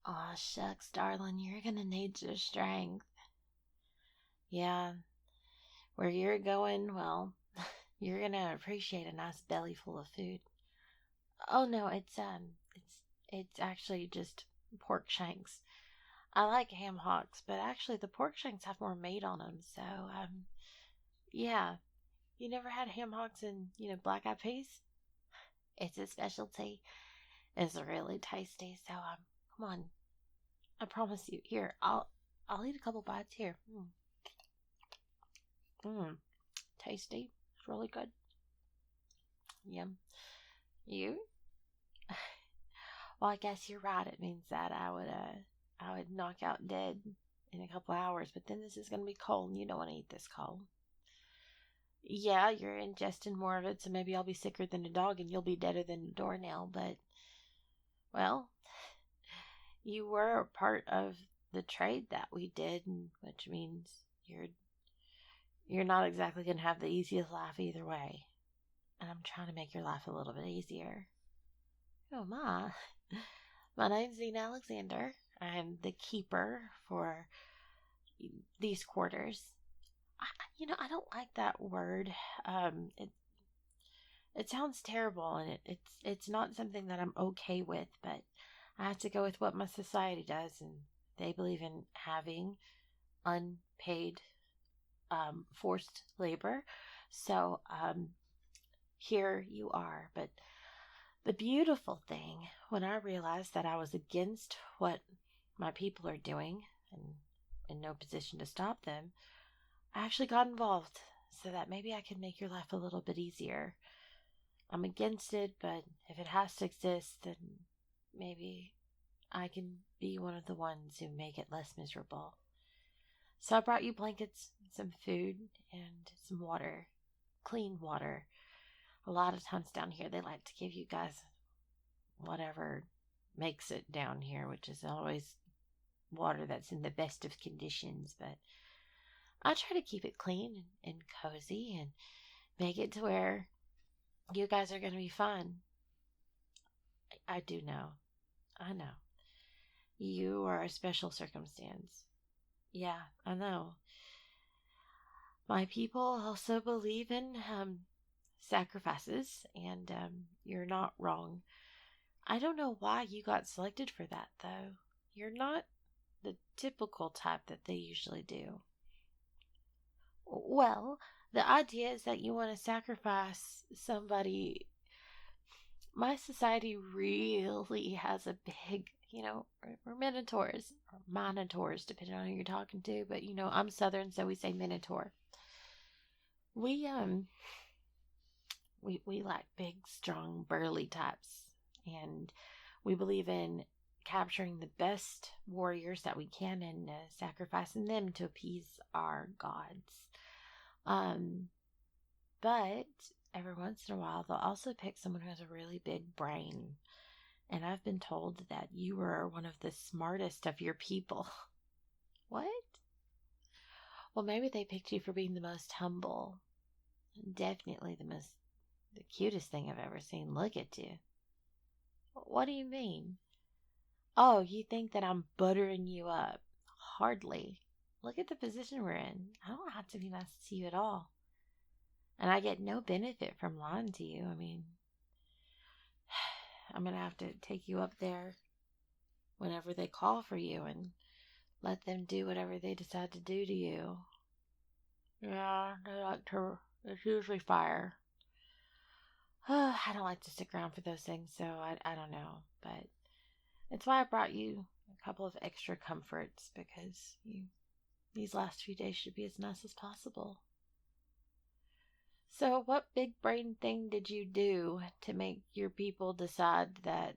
Aw, shucks, darling, you're gonna need your strength. Yeah, where you're going, well, you're gonna appreciate a nice belly full of food. Oh no, it's actually just pork shanks. I like ham hocks, but actually the pork shanks have more meat on them. So, yeah. You never had ham hocks and black eyed peas? It's a specialty. It's really tasty. So, come on. I promise you. Here, I'll eat a couple bites here. Tasty. It's really good. Yum. You? Well, I guess you're right. It means that I would knock out dead in a couple hours. But then this is gonna be cold, and you don't want to eat this cold. Yeah, you're ingesting more of it, so maybe I'll be sicker than a dog, and you'll be deader than a doornail. But well, you were a part of the trade that we did, which means you're not exactly gonna have the easiest life either way. And I'm trying to make your life a little bit easier. Oh my. My name's Xena Alexander. I'm the keeper for these quarters. I don't like that word. It sounds terrible, and it's not something that I'm okay with. But I have to go with what my society does, and they believe in having unpaid, forced labor. So here you are. But the beautiful thing, when I realized that I was against what my people are doing and in no position to stop them, I actually got involved so that maybe I could make your life a little bit easier. I'm against it, but if it has to exist, then maybe I can be one of the ones who make it less miserable. So I brought you blankets, some food, and some water. Clean water. A lot of times down here, they like to give you guys whatever makes it down here, which is always water that's in the best of conditions. But I try to keep it clean and cozy and make it to where you guys are going to be fine. I do know. I know. You are a special circumstance. Yeah, I know. My people also believe in sacrifices, and you're not wrong. I don't know why you got selected for that, though. You're not the typical type that they usually do. Well, the idea is that you want to sacrifice somebody. My society really has a big, we're Minotaurs, or Minotaurs, depending on who you're talking to. But, I'm Southern, so we say Minotaur. We, we like big, strong, burly types. And we believe in capturing the best warriors that we can and sacrificing them to appease our gods. But every once in a while, they'll also pick someone who has a really big brain. And I've been told that you were one of the smartest of your people. What? Well, maybe they picked you for being the most humble. Definitely the cutest thing I've ever seen. Look at you. What do you mean? Oh, you think that I'm buttering you up? Hardly. Look at the position we're in. I don't have to be nice to you at all. And I get no benefit from lying to you. I mean, I'm going to have to take you up there whenever they call for you and let them do whatever they decide to do to you. Yeah, it's usually fire. I don't like to stick around for those things, so I don't know. But it's why I brought you a couple of extra comforts, because these last few days should be as nice as possible. So what big brain thing did you do to make your people decide that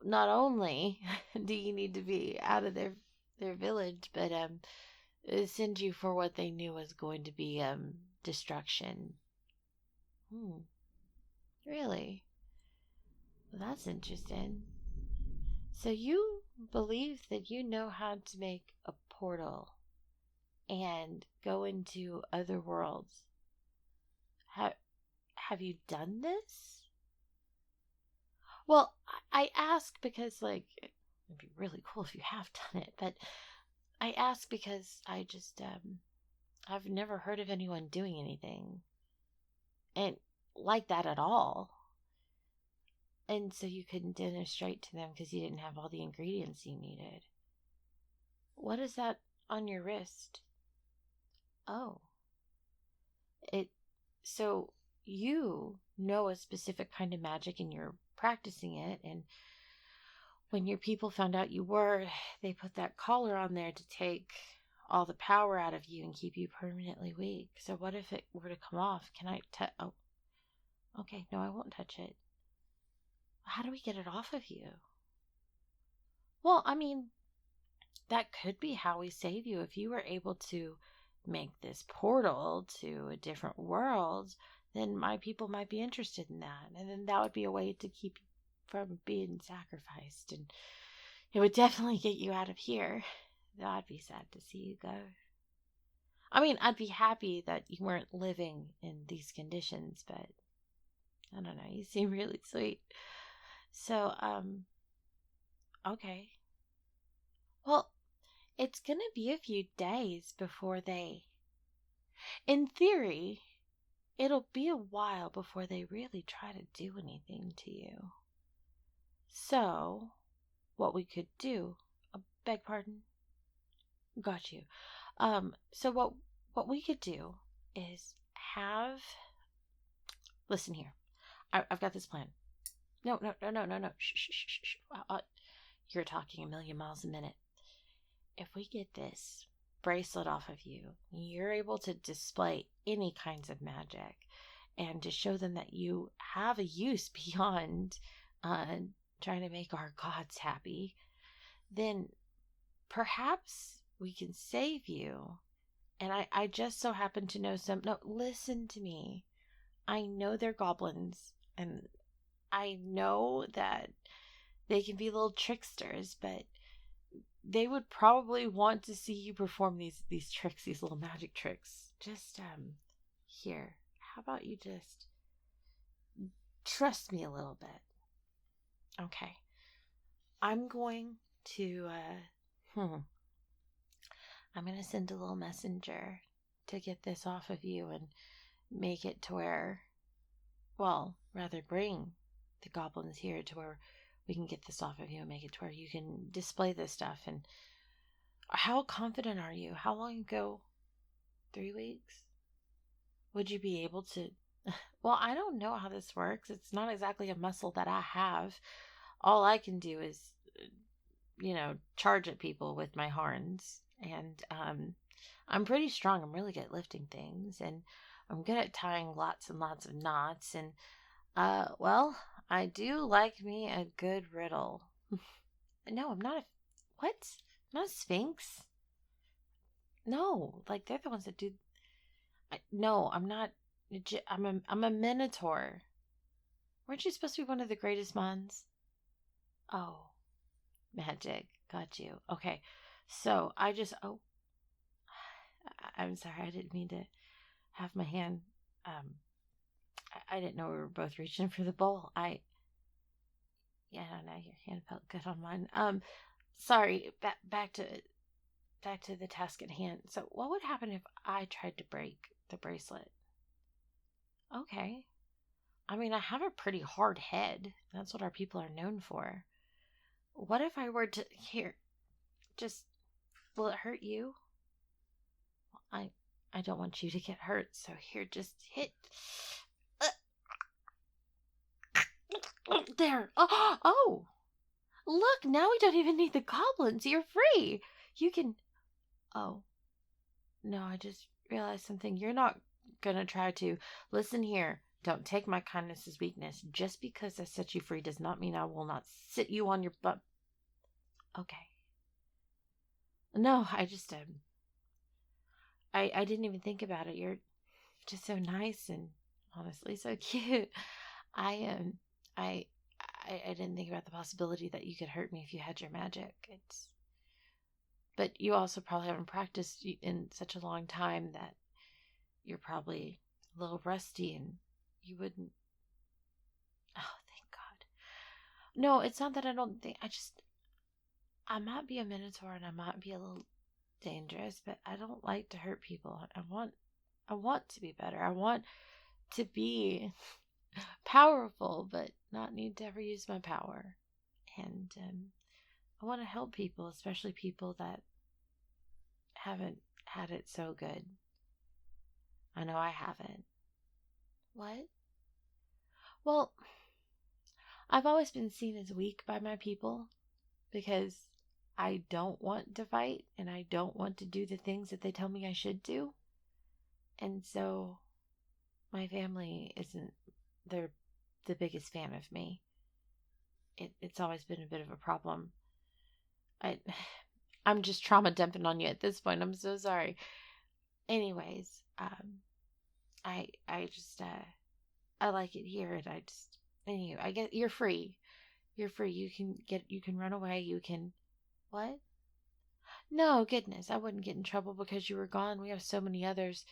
not only do you need to be out of their village, but send you for what they knew was going to be destruction? Really? Well, that's interesting. So you believe that you know how to make a portal and go into other worlds. Have you done this? Well, I ask because, it'd be really cool if you have done it. But I ask because I've never heard of anyone doing anything and like that at all. And so you couldn't demonstrate to them because you didn't have all the ingredients you needed. What is that on your wrist? Oh, it, so you know a specific kind of magic and you're practicing it. And when your people found out you were, they put that collar on there to take all the power out of you and keep you permanently weak. So what if it were to come off? Can I touch? Oh, okay. No, I won't touch it. How do we get it off of you? Well, I mean, that could be how we save you. If you were able to make this portal to a different world, then my people might be interested in that. And then that would be a way to keep you from being sacrificed. And it would definitely get you out of here. Though I'd be sad to see you go. I mean, I'd be happy that you weren't living in these conditions, but I don't know. You seem really sweet. So, okay. Well, it's gonna be a few days before in theory, it'll be a while before they really try to do anything to you. So, what we could do, beg pardon? Got you. So what we could do is have, listen here. I've got this plan. No. Shh. You're talking a million miles a minute. If we get this bracelet off of you, you're able to display any kinds of magic and to show them that you have a use beyond trying to make our gods happy, then perhaps we can save you. And I just so happen to know some. No, listen to me. I know they're goblins, and I know that they can be little tricksters, but they would probably want to see you perform these tricks, these little magic tricks. Just here. How about you just trust me a little bit? Okay. I'm going to I'm going to send a little messenger to get this off of you and make it to where, well, rather bring the goblins here to where we can get this off of you and make it to where you can display this stuff. And how confident are you? How long ago? 3 weeks? Would you be able to? Well, I don't know how this works. It's not exactly a muscle that I have. All I can do is, charge at people with my horns. And I'm pretty strong. I'm really good at lifting things. And I'm good at tying lots and lots of knots. And, well, I do like me a good riddle. No, I'm not what? I'm not a sphinx. No, like they're the ones that do. No, I'm not. I'm a Minotaur. Weren't you supposed to be one of the greatest minds? Oh, magic. Got you. Okay, so I'm sorry. I didn't mean to have my hand. I didn't know we were both reaching for the bowl. Yeah, I don't know. Your hand felt good on mine. Sorry. Back to the task at hand. So, what would happen if I tried to break the bracelet? Okay. I mean, I have a pretty hard head. That's what our people are known for. What if I were to will it hurt you? I don't want you to get hurt, so here, just hit. There. Oh, look, now we don't even need the goblins. You're free. You can. Oh, no, I just realized something. You're not gonna try to. Listen here. Don't take my kindness as weakness. Just because I set you free does not mean I will not sit you on your butt. Okay. No, I just I didn't even think about it. You're just so nice and honestly so cute. I didn't think about the possibility that you could hurt me if you had your magic. But you also probably haven't practiced in such a long time that you're probably a little rusty and you wouldn't. Oh, thank God. No, it's not that I don't think. I might be a Minotaur and I might be a little dangerous, but I don't like to hurt people. I want to be better. I want to be powerful, but not need to ever use my power. And I want to help people, especially people that haven't had it so good. I know I haven't. What? Well, I've always been seen as weak by my people because I don't want to fight and I don't want to do the things that they tell me I should do. And so my family isn't they're the biggest fan of me. It's always been a bit of a problem. I'm just trauma dumping on you at this point. I'm so sorry. Anyways, I just I like it here, and I just anyway. I guess you're free. You're free. You can run away. You can what? No, goodness, I wouldn't get in trouble because you were gone. We have so many others.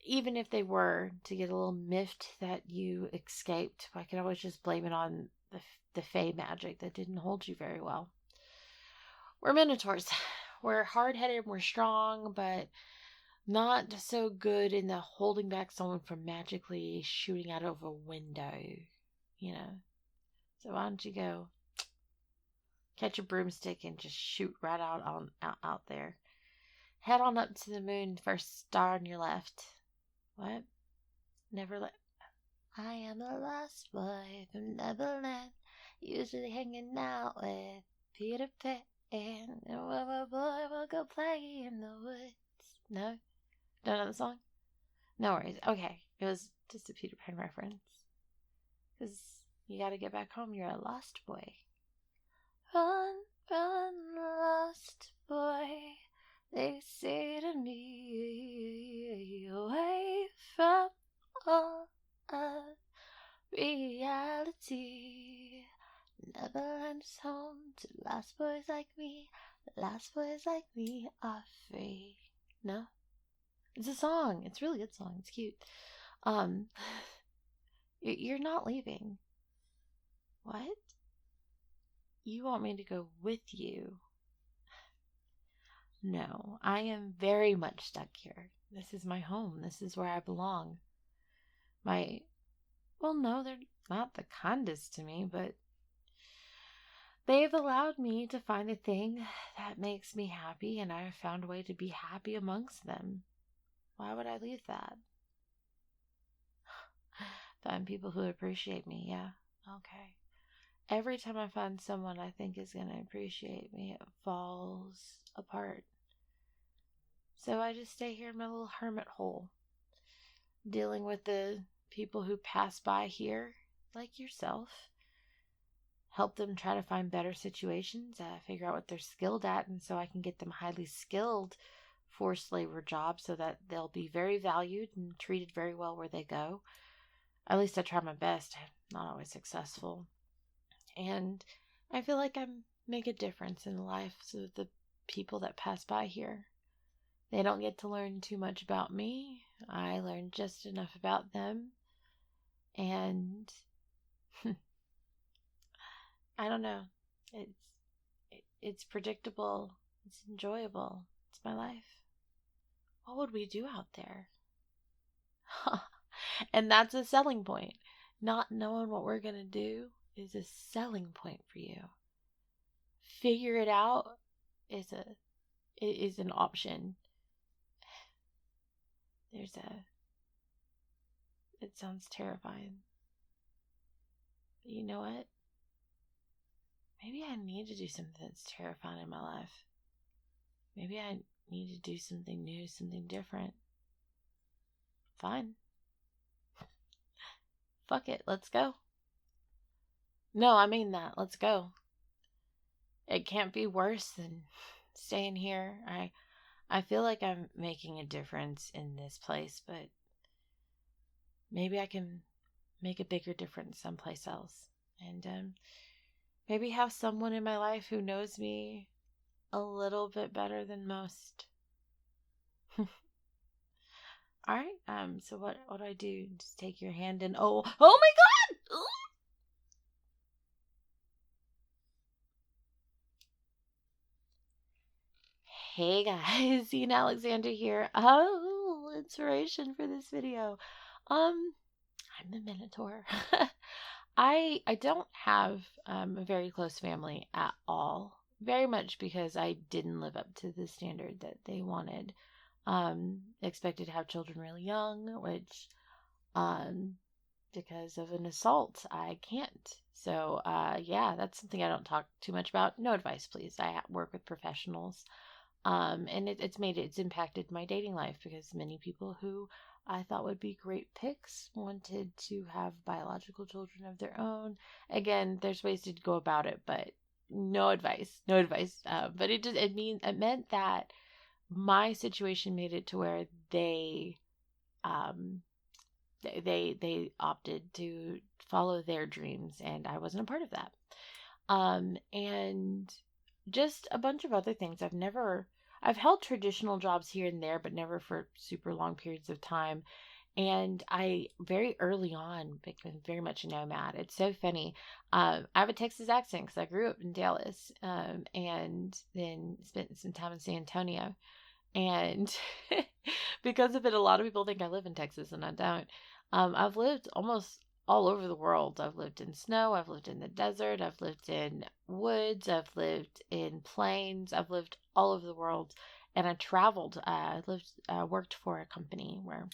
Even if they were to get a little miffed that you escaped, I could always just blame it on the Fey magic that didn't hold you very well. We're Minotaurs. We're hard-headed and we're strong, but not so good in the holding back someone from magically shooting out of a window, you know. So why don't you go catch a broomstick and just shoot right out there. Head on up to the moon, first star on your left. What? Never let. I am a lost boy from Neverland, usually hanging out with Peter Pan. And a boy will go play in the woods. No? Don't know the song? No worries. Okay. It was just a Peter Pan reference. Because you gotta get back home. You're a lost boy. Run, run, lost boy. They say to me, away from all of reality. Neverland's home to lost boys like me. Lost boys like me are free. No? It's a song. It's a really good song. It's cute. You're not leaving. What? You want me to go with you? No, I am very much stuck here. This is my home. This is where I belong. Well, no, they're not the kindest to me, but they've allowed me to find the thing that makes me happy, and I have found a way to be happy amongst them. Why would I leave that? Find people who appreciate me, yeah. Okay. Every time I find someone I think is going to appreciate me, it falls apart. So I just stay here in my little hermit hole, dealing with the people who pass by here, like yourself. Help them try to find better situations, figure out what they're skilled at, and so I can get them highly skilled forced labor jobs so that they'll be very valued and treated very well where they go. At least I try my best. I'm not always successful. And I feel like I make a difference in the lives of the people that pass by here. They don't get to learn too much about me. I learn just enough about them. And I don't know. It's predictable. It's enjoyable. It's my life. What would we do out there? And that's a selling point. Not knowing what we're going to do is a selling point for you. Figure it out is an option. It sounds terrifying. But you know what? Maybe I need to do something that's terrifying in my life. Maybe I need to do something new, something different. Fine. Fuck it, let's go. No, I mean that. Let's go. It can't be worse than staying here. I feel like I'm making a difference in this place, but maybe I can make a bigger difference someplace else. And maybe have someone in my life who knows me a little bit better than most. Alright, so what do I do? Just take your hand and oh my god! Ooh! Hey guys, Ian Alexander here. Oh, inspiration for this video. I'm the Minotaur. I don't have a very close family at all. Very much because I didn't live up to the standard that they wanted. Expected to have children really young, which um because of an assault, I can't. So, yeah, that's something I don't talk too much about. No advice, please. I work with professionals. And it's impacted my dating life because many people who I thought would be great picks wanted to have biological children of their own. Again, there's ways to go about it, but no advice, no advice. But it meant that my situation made it to where um, they opted to follow their dreams, and I wasn't a part of that. And just a bunch of other things. I've held traditional jobs here and there, but never for super long periods of time. And I very early on became very much a nomad. It's so funny. I have a Texas accent because I grew up in Dallas, and then spent some time in San Antonio. And because of it, a lot of people think I live in Texas, and I don't. I've lived almost all over the world. I've lived in snow, I've lived in the desert, I've lived in woods, I've lived in plains, I've lived all over the world, and I traveled. Worked for a company where I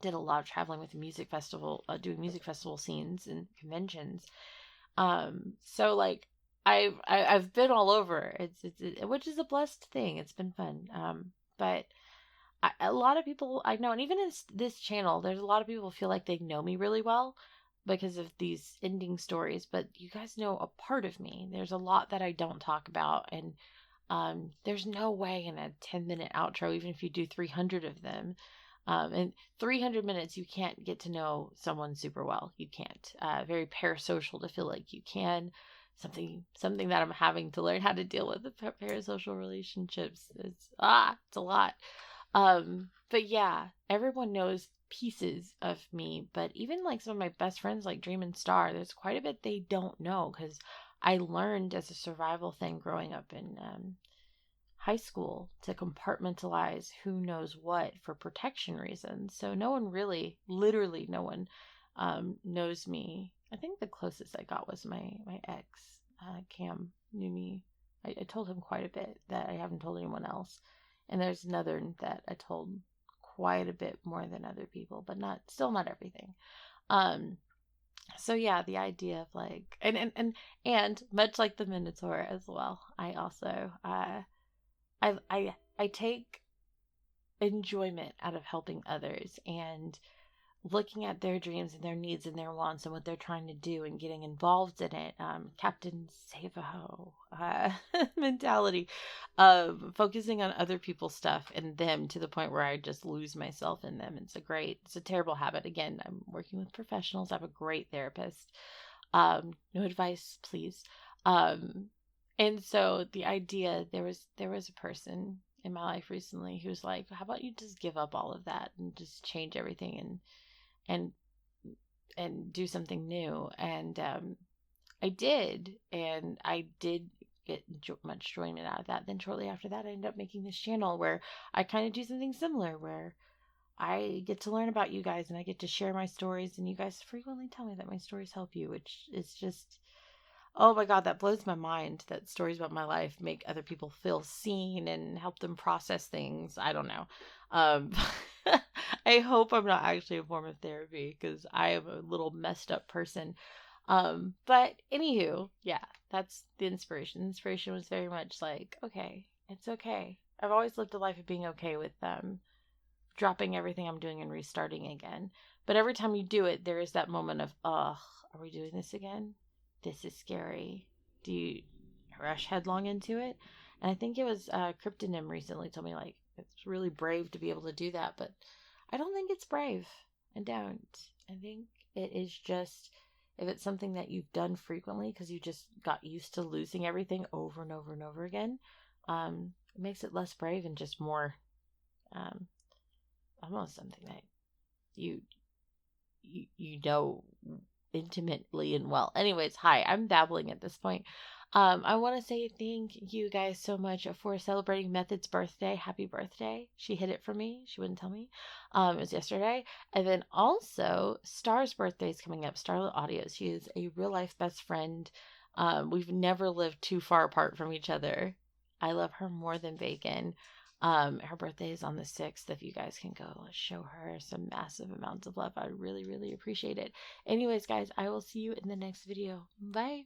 did a lot of traveling with the music festival, doing music festival scenes and conventions. So like I've been all over. Which is a blessed thing. It's been fun. But a lot of people I know, and even in this channel, there's a lot of people who feel like they know me really well because of these ending stories. But you guys know a part of me. There's a lot that I don't talk about, and there's no way in a 10-minute outro, even if you do 300 of them, in 300 minutes, you can't get to know someone super well. You can't. Very parasocial to feel like you can. Something that I'm having to learn how to deal with the parasocial relationships. It's a lot. But yeah, everyone knows pieces of me, but even like some of my best friends like Dream and Star, there's quite a bit they don't know because I learned as a survival thing growing up in high school to compartmentalize who knows what for protection reasons. So no one really, literally no one knows me. I think the closest I got was my ex, Cam, knew me. I told him quite a bit that I haven't told anyone else. And there's another that I told quite a bit more than other people, but still not everything. So yeah, the idea of like, and much like the Minotaur as well, I also, I take enjoyment out of helping others and looking at their dreams and their needs and their wants and what they're trying to do and getting involved in it. Captain Save-A-Ho mentality of focusing on other people's stuff and them to the point where I just lose myself in them. It's a terrible habit. Again, I'm working with professionals. I have a great therapist. No advice, please. And so the idea, there was a person in my life recently who's like, how about you just give up all of that and just change everything and do something new? And I did, and I did get much enjoyment out of that. Then shortly after that, I ended up making this channel where I kind of do something similar, where I get to learn about you guys and I get to share my stories, and you guys frequently tell me that my stories help you, which is just, oh my God, that blows my mind that stories about my life make other people feel seen and help them process things. I don't know. Um, I hope I'm not actually a form of therapy because I am a little messed up person. But anywho, yeah, that's the inspiration. The inspiration was very much like, okay, it's okay. I've always lived a life of being okay with dropping everything I'm doing and restarting again. But every time you do it, there is that moment of, ugh, are we doing this again? This is scary. Do you rush headlong into it? And I think it was Kryptonim recently told me, like, it's really brave to be able to do that, but I don't think it's brave. I don't. I think it is just, if it's something that you've done frequently because you just got used to losing everything over and over and over again, it makes it less brave and just more almost something that you know intimately and well. Anyways, hi, I'm babbling at this point. I want to say thank you guys so much for celebrating Method's birthday. Happy birthday. She hid it from me. She wouldn't tell me. It was yesterday. And then also, Star's birthday is coming up. Starlet Audio. She is a real life best friend. We've never lived too far apart from each other. I love her more than bacon. Her birthday is on the 6th. If you guys can go show her some massive amounts of love, I really, really appreciate it. Anyways, guys, I will see you in the next video. Bye.